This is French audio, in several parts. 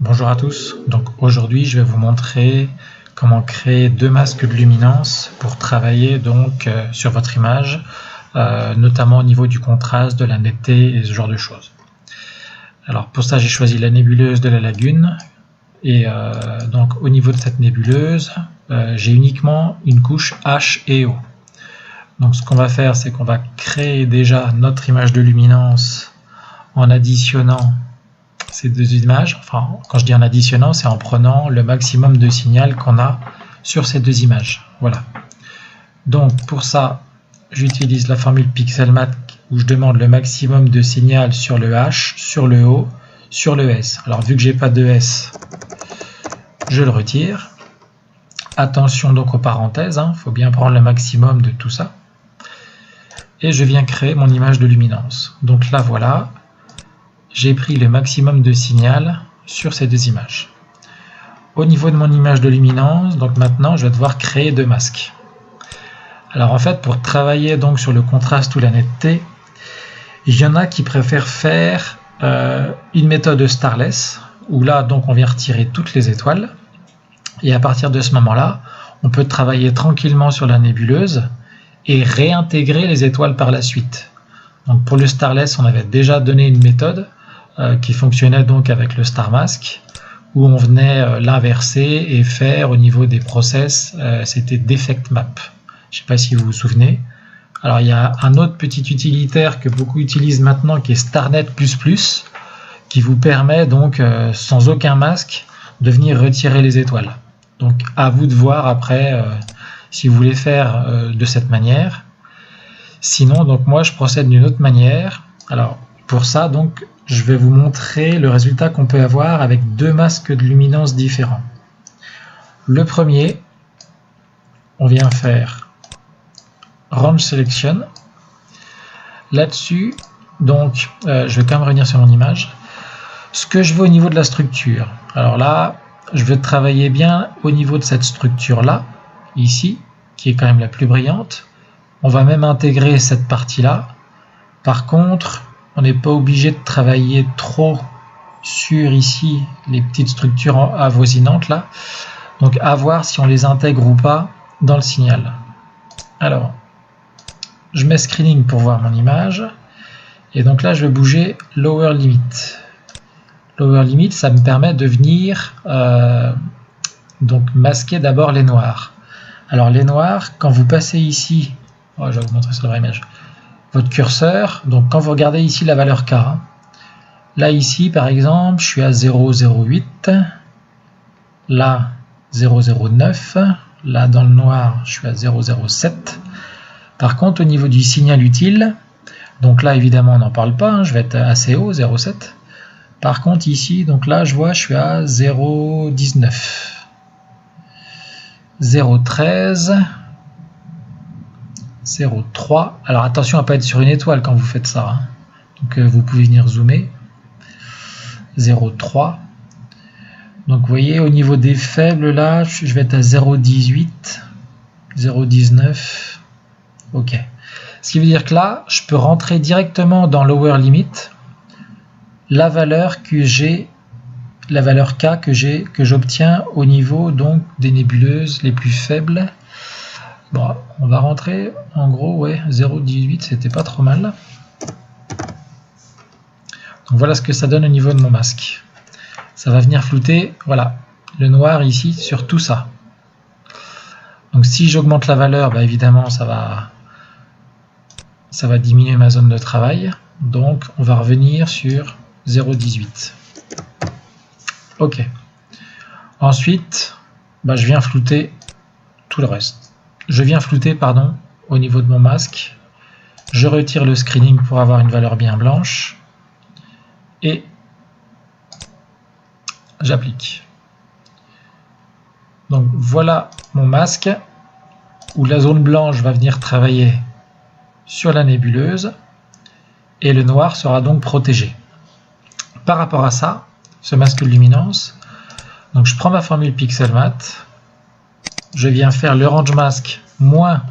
Bonjour à tous, donc aujourd'hui je vais vous montrer comment créer deux masques de luminance pour travailler donc sur votre image, notamment au niveau du contraste, de la netteté et ce genre de choses. Alors pour ça j'ai choisi la nébuleuse de la lagune et donc au niveau de cette nébuleuse j'ai uniquement une couche H et O. Donc ce qu'on va faire c'est qu'on va créer déjà notre image de luminance en additionnant ces deux images. Enfin, quand je dis en additionnant, c'est en prenant le maximum de signal qu'on a sur ces deux images. Voilà. Donc pour ça, j'utilise la formule Pixelmath où je demande le maximum de signal sur le H, sur le O, sur le S. Alors vu que j'ai pas de S, je le retire. Attention donc aux parenthèses, faut bien prendre le maximum de tout ça. Et je viens créer mon image de luminance. Donc là voilà. J'ai pris le maximum de signal sur ces deux images. Au niveau de mon image de luminance, donc maintenant je vais devoir créer deux masques. Alors en fait pour travailler donc sur le contraste ou la netteté, il y en a qui préfèrent faire une méthode starless, où là donc on vient retirer toutes les étoiles, et à partir de ce moment-là, on peut travailler tranquillement sur la nébuleuse et réintégrer les étoiles par la suite. Donc pour le starless, on avait déjà donné une méthode qui fonctionnait donc avec le Star Mask, où on venait l'inverser et faire au niveau des process, c'était Defect Map. Je ne sais pas si vous vous souvenez. Alors il y a un autre petit utilitaire que beaucoup utilisent maintenant qui est StarNet++, qui vous permet donc sans aucun masque de venir retirer les étoiles. Donc à vous de voir après si vous voulez faire de cette manière. Sinon donc moi je procède d'une autre manière. Alors pour ça donc je vais vous montrer le résultat qu'on peut avoir avec deux masques de luminance différents. Le premier, on vient faire Range Selection. Là-dessus, donc, je vais quand même revenir sur mon image. Ce que je veux au niveau de la structure. Alors là, je veux travailler bien au niveau de cette structure-là, ici, qui est quand même la plus brillante. On va même intégrer cette partie-là. Par contre, on n'est pas obligé de travailler trop sur ici les petites structures avoisinantes là. Donc à voir si on les intègre ou pas dans le signal. Alors, je mets screening pour voir mon image. Et donc là, je vais bouger Lower Limit. Lower Limit, ça me permet de venir donc masquer d'abord les noirs. Alors les noirs, quand vous passez ici, je vais vous montrer sur la vraie image. Votre curseur, donc quand vous regardez ici la valeur K, là ici par exemple je suis à 0,08, là 0,09, là dans le noir je suis à 0,07. Par contre au niveau du signal utile, donc là évidemment on n'en parle pas, je vais être assez haut, 0,7. Par contre ici, donc là je vois je suis à 0,19, 0,13, 0,3. Alors attention à ne pas être sur une étoile quand vous faites ça. Donc vous pouvez venir zoomer. 0,3. Donc vous voyez au niveau des faibles là, je vais être à 0,18, 0,19. Ok. Ce qui veut dire que là, je peux rentrer directement dans Lower Limit la valeur que j'ai, la valeur K que j'obtiens au niveau donc des nébuleuses les plus faibles. Bon, on va rentrer, en gros, ouais, 0,18, c'était pas trop mal. Donc voilà ce que ça donne au niveau de mon masque. Ça va venir flouter, voilà, le noir ici sur tout ça. Donc si j'augmente la valeur, bah évidemment, ça va diminuer ma zone de travail. Donc on va revenir sur 0,18. Ok. Ensuite, bah, je viens flouter tout le reste. Je viens flouter, pardon, au niveau de mon masque. Je retire le screening pour avoir une valeur bien blanche. Et j'applique. Donc voilà mon masque où la zone blanche va venir travailler sur la nébuleuse et le noir sera donc protégé. Par rapport à ça, ce masque de luminance, donc je prends ma formule Pixelmath. Je viens faire le range mask moins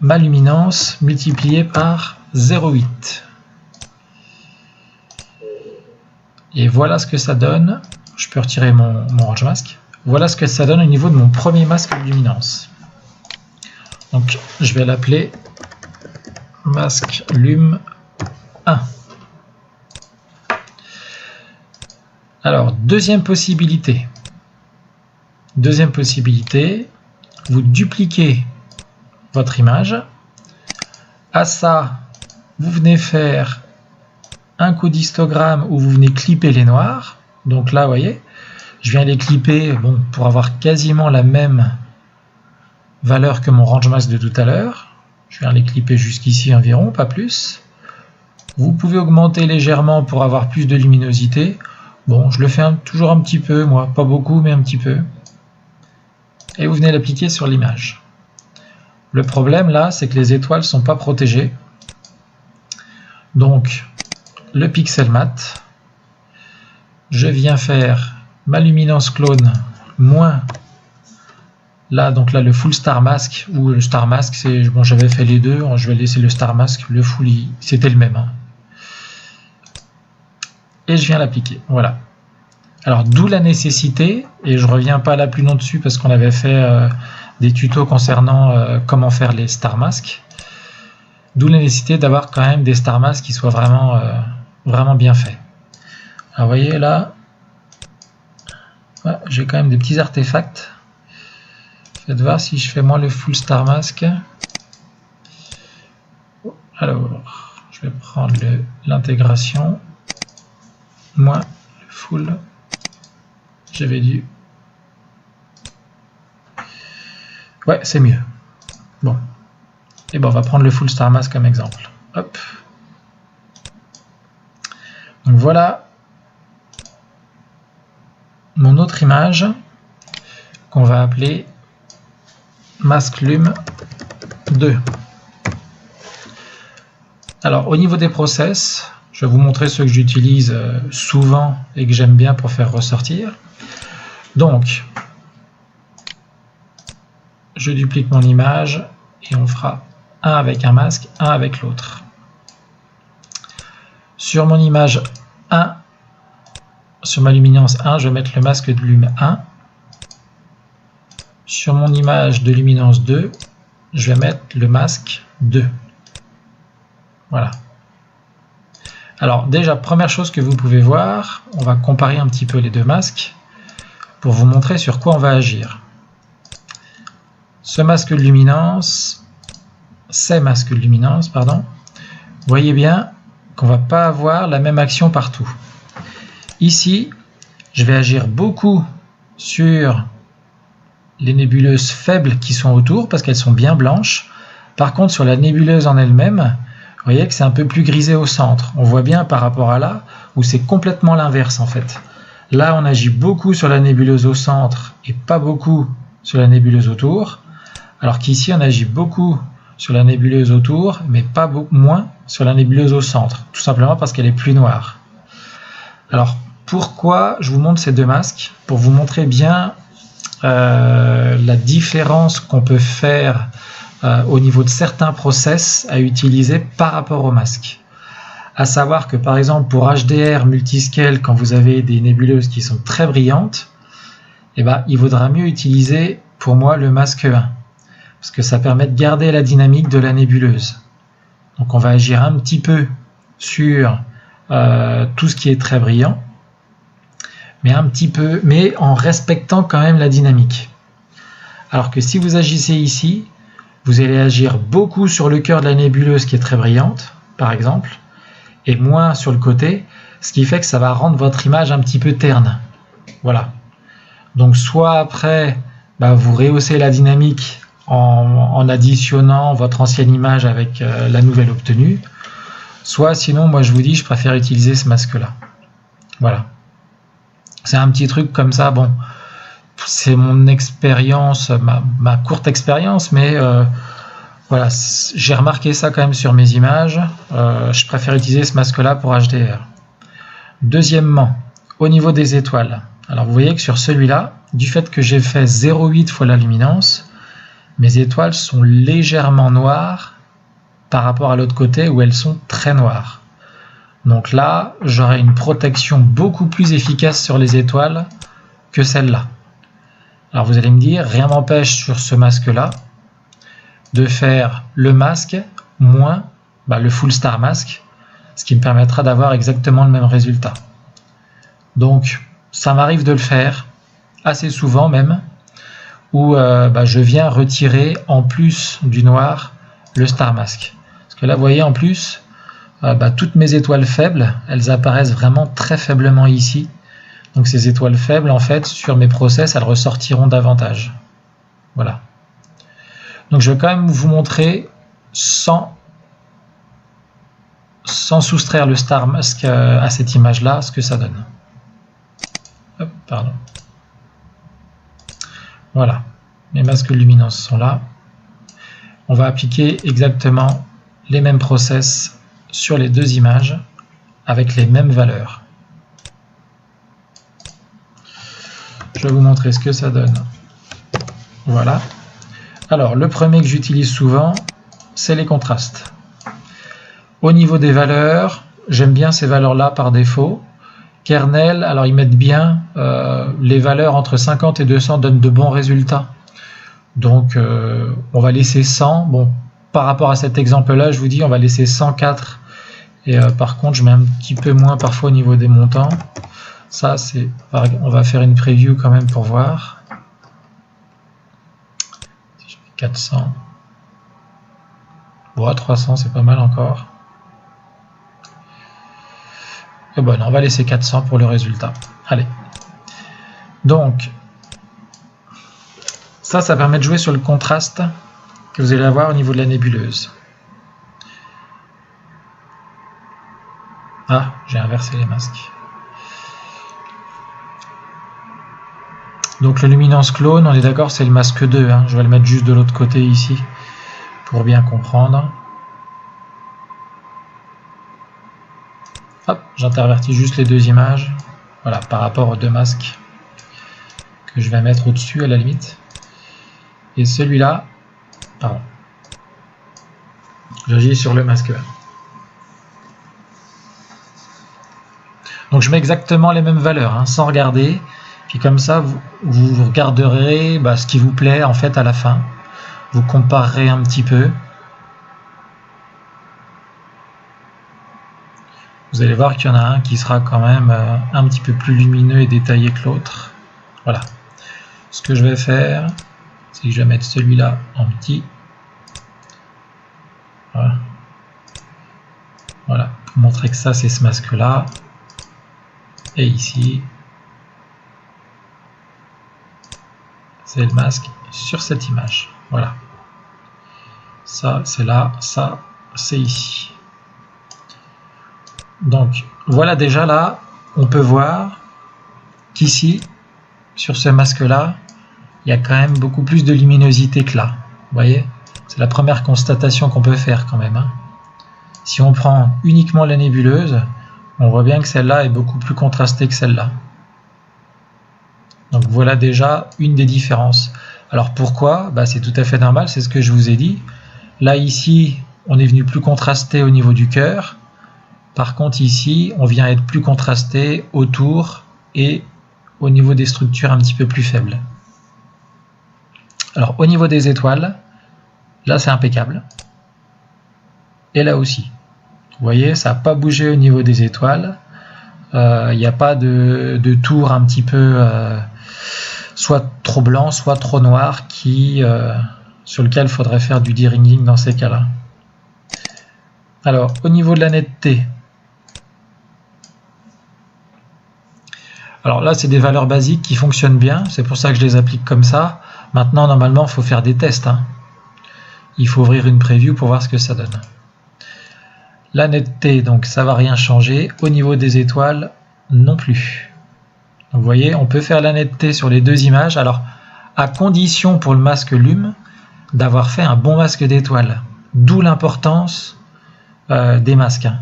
ma luminance multipliée par 0,8. Et voilà ce que ça donne. Je peux retirer mon range mask. Voilà ce que ça donne au niveau de mon premier masque de luminance. Donc je vais l'appeler masque lum 1. Alors, deuxième possibilité, vous dupliquez votre image. À ça, vous venez faire un coup d'histogramme où vous venez clipper les noirs. Donc là, vous voyez, je viens les clipper pour avoir quasiment la même valeur que mon range mask de tout à l'heure. Je viens les clipper jusqu'ici environ, pas plus. Vous pouvez augmenter légèrement pour avoir plus de luminosité. Bon, je le fais toujours un petit peu, moi, pas beaucoup, mais un petit peu. Et vous venez l'appliquer sur l'image. Le problème là, c'est que les étoiles ne sont pas protégées. Donc, le pixel mat, je viens faire ma luminance clone moins, là, donc là, le full star mask, ou le star mask, c'est bon, j'avais fait les deux, je vais laisser le star mask, le full, c'était le même. Hein. Et je viens l'appliquer, voilà. Alors d'où la nécessité, et je reviens pas là plus long dessus parce qu'on avait fait des tutos concernant comment faire les star masks, d'où la nécessité d'avoir quand même des star masks qui soient vraiment bien faits. Alors vous voyez là, ouais, j'ai quand même des petits artefacts. Faites voir si je fais moi le full star mask. Alors je vais prendre l'intégration. Moins le full, j'avais dû. Ouais, c'est mieux. Bon. Et bon, on va prendre le full star mask comme exemple. Hop. Donc voilà mon autre image qu'on va appeler masque lum 2. Alors, au niveau des process, je vais vous montrer ceux que j'utilise souvent et que j'aime bien pour faire ressortir. Donc, je duplique mon image et on fera un avec un masque, un avec l'autre. Sur mon image 1, sur ma luminance 1, je vais mettre le masque de lum 1. Sur mon image de luminance 2, je vais mettre le masque 2. Voilà. Alors déjà, première chose que vous pouvez voir, on va comparer un petit peu les deux masques pour vous montrer sur quoi on va agir. Ce masque de luminance, ces masques de luminance, pardon, vous voyez bien qu'on ne va pas avoir la même action partout. Ici, je vais agir beaucoup sur les nébuleuses faibles qui sont autour parce qu'elles sont bien blanches. Par contre, sur la nébuleuse en elle-même, vous voyez que c'est un peu plus grisé au centre. On voit bien par rapport à là, où c'est complètement l'inverse en fait. Là, on agit beaucoup sur la nébuleuse au centre et pas beaucoup sur la nébuleuse autour. Alors qu'ici, on agit beaucoup sur la nébuleuse autour, mais pas beaucoup moins sur la nébuleuse au centre. Tout simplement parce qu'elle est plus noire. Alors, pourquoi je vous montre ces deux masques? Pour vous montrer bien la différence qu'on peut faire au niveau de certains process à utiliser par rapport au masque. À savoir que par exemple pour HDR multiscale, quand vous avez des nébuleuses qui sont très brillantes, eh ben, il vaudra mieux utiliser pour moi le masque 1 parce que ça permet de garder la dynamique de la nébuleuse. Donc on va agir un petit peu sur tout ce qui est très brillant, mais en respectant quand même la dynamique. Alors que si vous agissez ici, vous allez agir beaucoup sur le cœur de la nébuleuse qui est très brillante, par exemple, et moins sur le côté, ce qui fait que ça va rendre votre image un petit peu terne. Voilà. Donc soit après, vous rehaussez la dynamique en additionnant votre ancienne image avec la nouvelle obtenue, soit sinon, moi je vous dis, je préfère utiliser ce masque-là. Voilà. C'est un petit truc comme ça, bon, c'est mon expérience, ma courte expérience, mais voilà, j'ai remarqué ça quand même sur mes images. Je préfère utiliser ce masque-là pour HDR. Deuxièmement, au niveau des étoiles. Alors vous voyez que sur celui-là, du fait que j'ai fait 0,8 fois la luminance, mes étoiles sont légèrement noires par rapport à l'autre côté où elles sont très noires. Donc là, j'aurai une protection beaucoup plus efficace sur les étoiles que celle-là. Alors vous allez me dire, rien m'empêche sur ce masque-là de faire le masque moins le full star mask, ce qui me permettra d'avoir exactement le même résultat. Donc ça m'arrive de le faire assez souvent même, où je viens retirer en plus du noir le star mask. Parce que là vous voyez en plus, toutes mes étoiles faibles, elles apparaissent vraiment très faiblement ici. Donc ces étoiles faibles, en fait, sur mes process, elles ressortiront davantage. Voilà. Donc je vais quand même vous montrer sans soustraire le star mask à cette image-là, ce que ça donne. Hop, pardon. Voilà. Mes masques de luminance sont là. On va appliquer exactement les mêmes process sur les deux images avec les mêmes valeurs. Je vais vous montrer ce que ça donne. Voilà. Alors, le premier que j'utilise souvent, c'est les contrastes. Au niveau des valeurs, j'aime bien ces valeurs-là par défaut. Kernel, alors ils mettent bien les valeurs entre 50 et 200 donnent de bons résultats. Donc, on va laisser 100. Bon, par rapport à cet exemple-là, je vous dis, on va laisser 104. Et par contre, je mets un petit peu moins parfois au niveau des montants. Ça, c'est, on va faire une preview quand même pour voir. Si je fais 400. Bon, 300, c'est pas mal encore. Et bon, on va laisser 400 pour le résultat. Allez. Donc, ça permet de jouer sur le contraste que vous allez avoir au niveau de la nébuleuse. Ah, j'ai inversé les masques. Donc le luminance clone, on est d'accord, c'est le masque 2. Hein. Je vais le mettre juste de l'autre côté ici, pour bien comprendre. Hop, j'intervertis juste les deux images. Voilà, par rapport aux deux masques que je vais mettre au-dessus à la limite. Et celui-là, pardon, j'agis sur le masque 1. Donc je mets exactement les mêmes valeurs, hein, sans regarder. Puis comme ça, vous regarderez ce qui vous plaît en fait à la fin. Vous comparerez un petit peu. Vous allez voir qu'il y en a un qui sera quand même un petit peu plus lumineux et détaillé que l'autre. Voilà. Ce que je vais faire, c'est que je vais mettre celui-là en petit. Voilà. Voilà. Pour montrer que ça, c'est ce masque-là. Et ici, c'est le masque sur cette image. Voilà. Ça, c'est là. Ça, c'est ici. Donc, voilà déjà là, on peut voir qu'ici, sur ce masque-là, il y a quand même beaucoup plus de luminosité que là. Vous voyez? C'est la première constatation qu'on peut faire quand même. Hein. Si on prend uniquement la nébuleuse, on voit bien que celle-là est beaucoup plus contrastée que celle-là. Donc voilà déjà une des différences. Alors pourquoi? C'est tout à fait normal, c'est ce que je vous ai dit. Là ici, on est venu plus contrasté au niveau du cœur. Par contre ici, on vient être plus contrasté autour et au niveau des structures un petit peu plus faibles. Alors au niveau des étoiles, là c'est impeccable. Et là aussi. Vous voyez, ça n'a pas bougé au niveau des étoiles. Il n'y a pas de tour un petit peu soit trop blanc, soit trop noir sur lequel il faudrait faire du de-ringing dans ces cas-là. Alors, au niveau de la netteté, alors là, c'est des valeurs basiques qui fonctionnent bien. C'est pour ça que je les applique comme ça. Maintenant, normalement, il faut faire des tests. Hein. Il faut ouvrir une preview pour voir ce que ça donne. La netteté, donc ça va rien changer. Au niveau des étoiles, non plus. Donc, vous voyez, on peut faire la netteté sur les deux images. Alors, à condition pour le masque Lume d'avoir fait un bon masque d'étoiles. D'où l'importance des masques. Hein.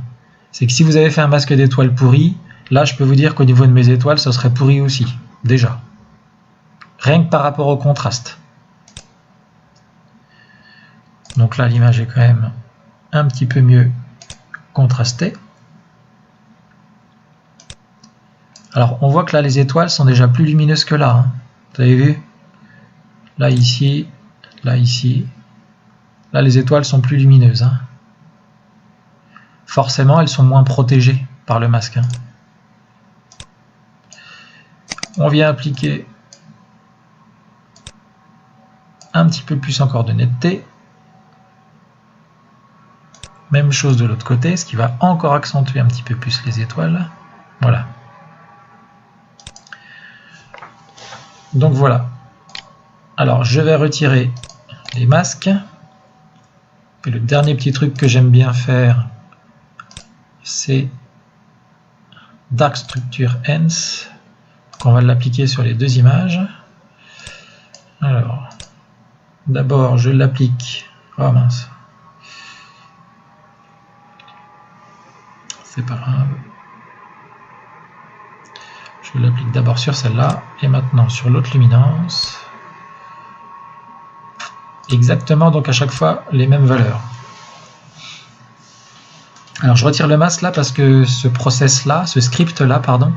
C'est que si vous avez fait un masque d'étoiles pourri, là, je peux vous dire qu'au niveau de mes étoiles, ça serait pourri aussi, déjà. Rien que par rapport au contraste. Donc là, l'image est quand même un petit peu mieux contrastée. Alors on voit que là les étoiles sont déjà plus lumineuses que là, hein. Vous avez vu? Là ici, là ici. Là les étoiles sont plus lumineuses, hein. Forcément elles sont moins protégées par le masque, hein. On vient appliquer un petit peu plus encore de netteté. Même chose de l'autre côté, ce qui va encore accentuer un petit peu plus les étoiles. Voilà. Donc voilà. Alors je vais retirer les masques. Et le dernier petit truc que j'aime bien faire, c'est Dark Structure Ends. On va l'appliquer sur les deux images. Alors, d'abord je l'applique. Oh mince. C'est pas grave. Je l'applique d'abord sur celle-là et maintenant sur l'autre luminance. Exactement, donc à chaque fois les mêmes valeurs. Alors je retire le masque là parce que ce process là, ce script là, pardon,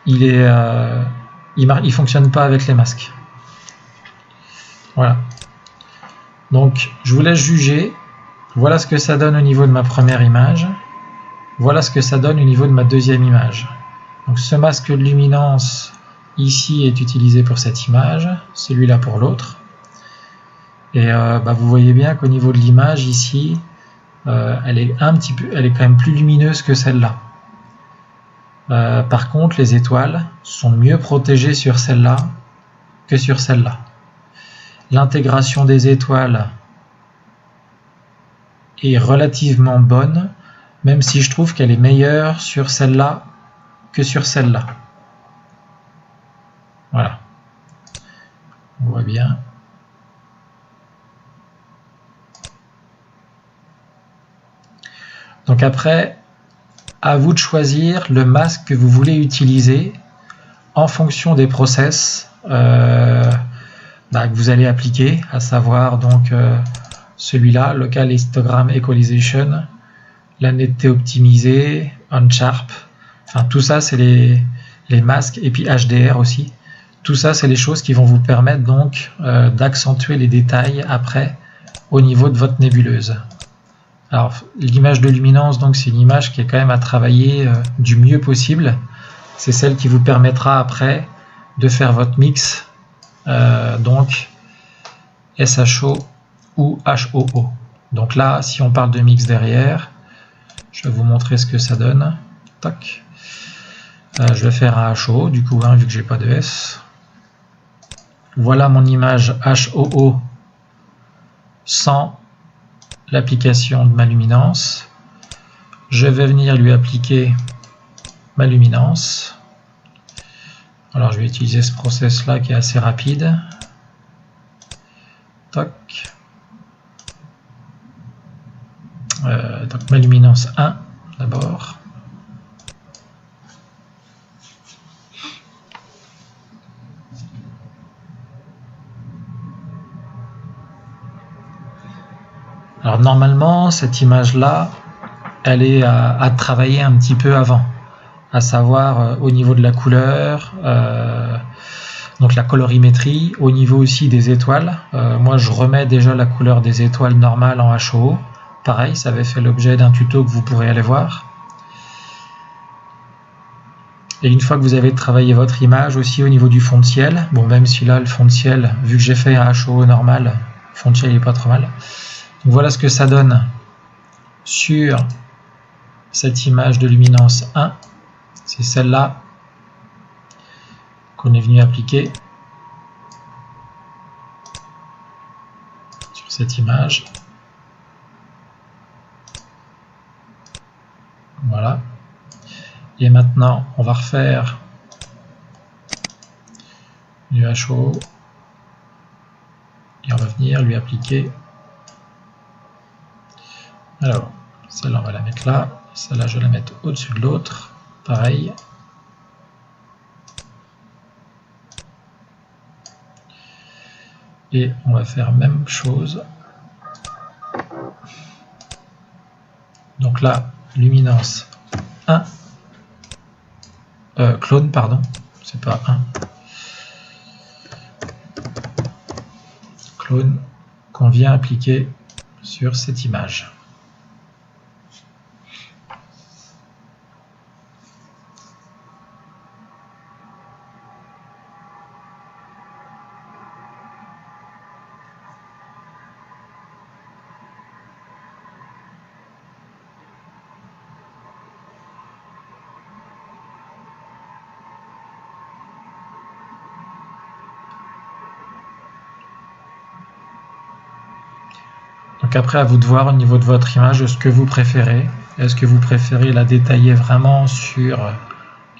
il fonctionne pas avec les masques. Voilà. Donc je vous laisse juger. Voilà ce que ça donne au niveau de ma première image. Voilà ce que ça donne au niveau de ma deuxième image. Donc ce masque de luminance ici est utilisé pour cette image, celui-là pour l'autre. Et vous voyez bien qu'au niveau de l'image ici, elle est quand même plus lumineuse que celle-là. Par contre, les étoiles sont mieux protégées sur celle-là que sur celle-là. L'intégration des étoiles est relativement bonne, même si je trouve qu'elle est meilleure sur celle-là que sur celle-là. Voilà. On voit bien. Donc après, à vous de choisir le masque que vous voulez utiliser en fonction des process que vous allez appliquer, à savoir donc celui-là, Local Histogram Equalization, la netteté optimisée, On-Sharp, enfin tout ça c'est les masques, et puis HDR aussi. Tout ça c'est les choses qui vont vous permettre donc d'accentuer les détails après au niveau de votre nébuleuse. Alors l'image de luminance, donc c'est une image qui est quand même à travailler du mieux possible. C'est celle qui vous permettra après de faire votre mix, donc SHO ou HOO. Donc là, si on parle de mix derrière, je vais vous montrer ce que ça donne. Tac. Je vais faire un HOO du coup, hein, vu que j'ai pas de S. Voilà mon image HOO sans l'application de ma luminance. Je vais venir lui appliquer ma luminance. Alors je vais utiliser ce process là qui est assez rapide. Toc. Donc ma luminance 1 d'abord. Alors normalement cette image là elle est à travailler un petit peu avant, à savoir au niveau de la couleur, donc la colorimétrie, au niveau aussi des étoiles. Moi je remets déjà la couleur des étoiles normales en HO. Pareil, ça avait fait l'objet d'un tuto que vous pourrez aller voir. Et une fois que vous avez travaillé votre image aussi au niveau du fond de ciel, bon même si là le fond de ciel, vu que j'ai fait un HO normal, le fond de ciel n'est pas trop mal. Donc voilà ce que ça donne sur cette image de luminance 1. C'est celle-là qu'on est venu appliquer sur cette image. Voilà. Et maintenant, on va refaire du HO. Et on va venir lui appliquer. Alors, celle-là, on va la mettre là. Celle-là, je vais la mettre au-dessus de l'autre. Pareil. Et on va faire même chose. Donc là, luminance 1. clone, pardon, c'est pas un. Clone qu'on vient appliquer sur cette image. Donc après, à vous de voir au niveau de votre image ce que vous préférez. Est-ce que vous préférez la détailler vraiment sur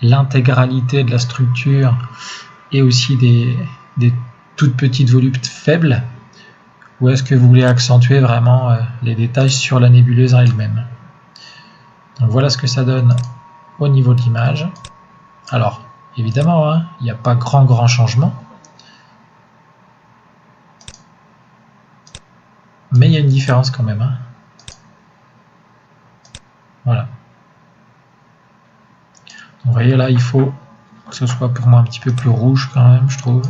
l'intégralité de la structure et aussi des toutes petites volutes faibles, ou est-ce que vous voulez accentuer vraiment les détails sur la nébuleuse en elle-même? Donc voilà ce que ça donne au niveau de l'image. Alors évidemment, hein, il n'y a pas grand changement, mais il y a une différence quand même. Hein. Voilà. Vous voyez là, il faut que ce soit pour moi un petit peu plus rouge quand même, je trouve.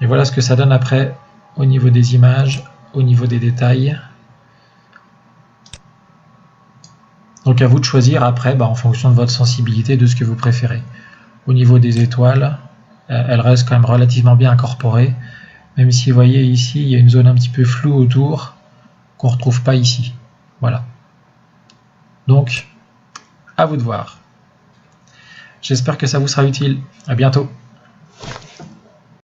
Et voilà ce que ça donne après au niveau des images, au niveau des détails. Donc à vous de choisir après, en fonction de votre sensibilité, de ce que vous préférez. Au niveau des étoiles, elles restent quand même relativement bien incorporées, même si vous voyez ici, il y a une zone un petit peu floue autour qu'on ne retrouve pas ici. Voilà. Donc, à vous de voir. J'espère que ça vous sera utile. À bientôt.